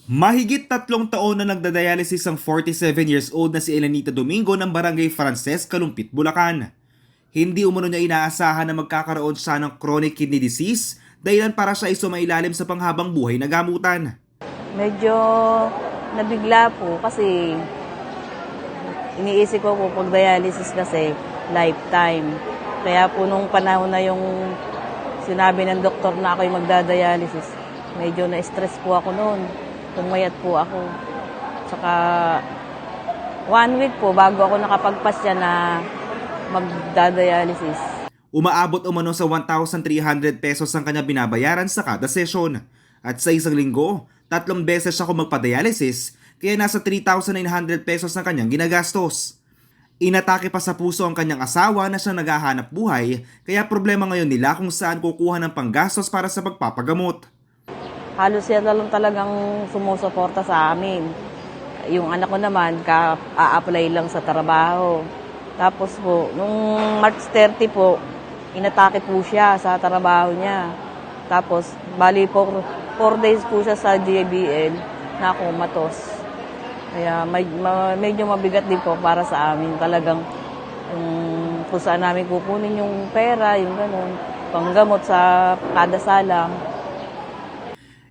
Mahigit 3 taon na nagdadialysis ang 47 years old na si Elenita Domingo ng Barangay Frances, Kalumpit, Bulacan. Hindi umano niya inaasahan na magkakaroon siya ng chronic kidney disease dahilan para siya ay sumailalim sa panghabang buhay na gamutan. Medyo nabigla po kasi iniisip ko po pag dialysis kasi lifetime. Kaya po nung panahon na yung sinabi ng doktor na ako'y magdadialysis, medyo na-stress po ako noon. Pumayat po ako. Saka 1 week po bago ako nakapagpasya na magdadialysis. Umaabot umano sa 1,300 pesos ang kanya binabayaran sa kada sesyon. At sa isang linggo, 3 beses siya kung magpa-dialysis, kaya nasa 3,900 pesos ang kanyang ginagastos. Inatake pa sa puso ang kanyang asawa na siyang naghahanap buhay, kaya problema ngayon nila kung saan kukuha ng panggastos para sa pagpapagamot. Halos yan na lang talagang sumusuporta sa amin. Yung anak ko naman, a-apply lang sa trabaho. Tapos po, nung March 30 po, inatake po siya sa trabaho niya. Tapos, bali po, 4 days po siya sa JBL na comatose. Kaya medyo mabigat din po para sa amin. Talagang yung kung saan namin kukunin yung pera, yung ganun, panggamot sa kada salang.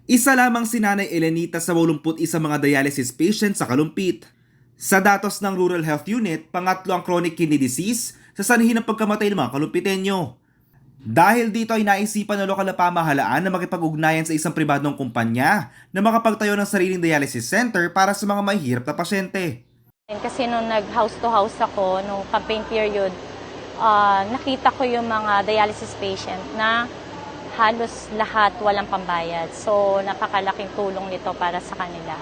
Isa lamang si Nanay Elenita sa 81 mga dialysis patients sa Kalumpit. Sa datos ng Rural Health Unit, pangatlo ang chronic kidney disease sa sanhin ng pagkamatay ng mga Kalumpitenyo. Dahil dito ay naisipan ng lokal na pamahalaan na makipag-ugnayan sa isang pribadong kumpanya na makapagtayo ng sariling dialysis center para sa mga mahihirap na pasyente. Kasi nung nag-house to house ako, nung campaign period, nakita ko yung mga dialysis patient na halos lahat walang pambayad. So, napakalaking tulong nito para sa kanila.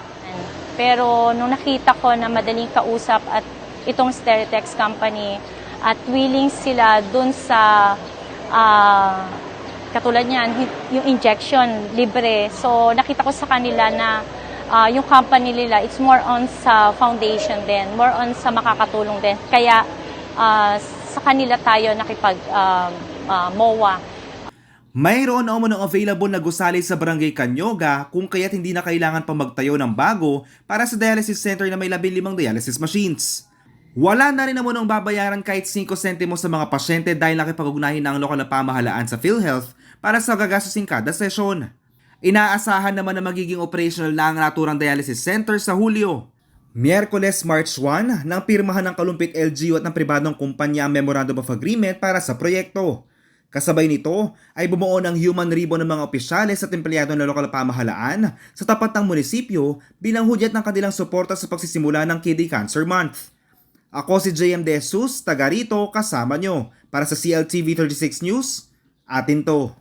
Pero nung nakita ko na madaling kausap at itong Stereotex company at willing sila dun sa katulad niyan, yung injection libre. So, nakita ko sa kanila na yung company nila, it's more on sa foundation din, more on sa makakatulong din. Kaya sa kanila tayo nakipag-MOA. Mayroon na umunong available na gusali sa Barangay Canyoga kung kaya't hindi na kailangan pa magtayo ng bago para sa dialysis center na may 15 dialysis machines. Wala na rin umunong babayaran kahit 5 sentimos sa mga pasyente dahil nakipag-ugnayan na ang lokal na pamahalaan sa PhilHealth para sa gagastusin kada sesyon. Inaasahan naman na magiging operational na ang naturang dialysis center sa Hulyo. Miyerkules, March 1, nang pirmahan ng Kalumpit LGU at ng pribadong kumpanya ang Memorandum of Agreement para sa proyekto. Kasabay nito ay bumuo ng human ribbon ng mga opisyales at empleyado ng lokal na pamahalaan sa tapat ng munisipyo bilang hudyat ng kanilang suporta sa pagsisimula ng Kidney Cancer Month. Ako si JM De Jesus, taga rito kasama nyo. Para sa CLTV 36 News, atin to.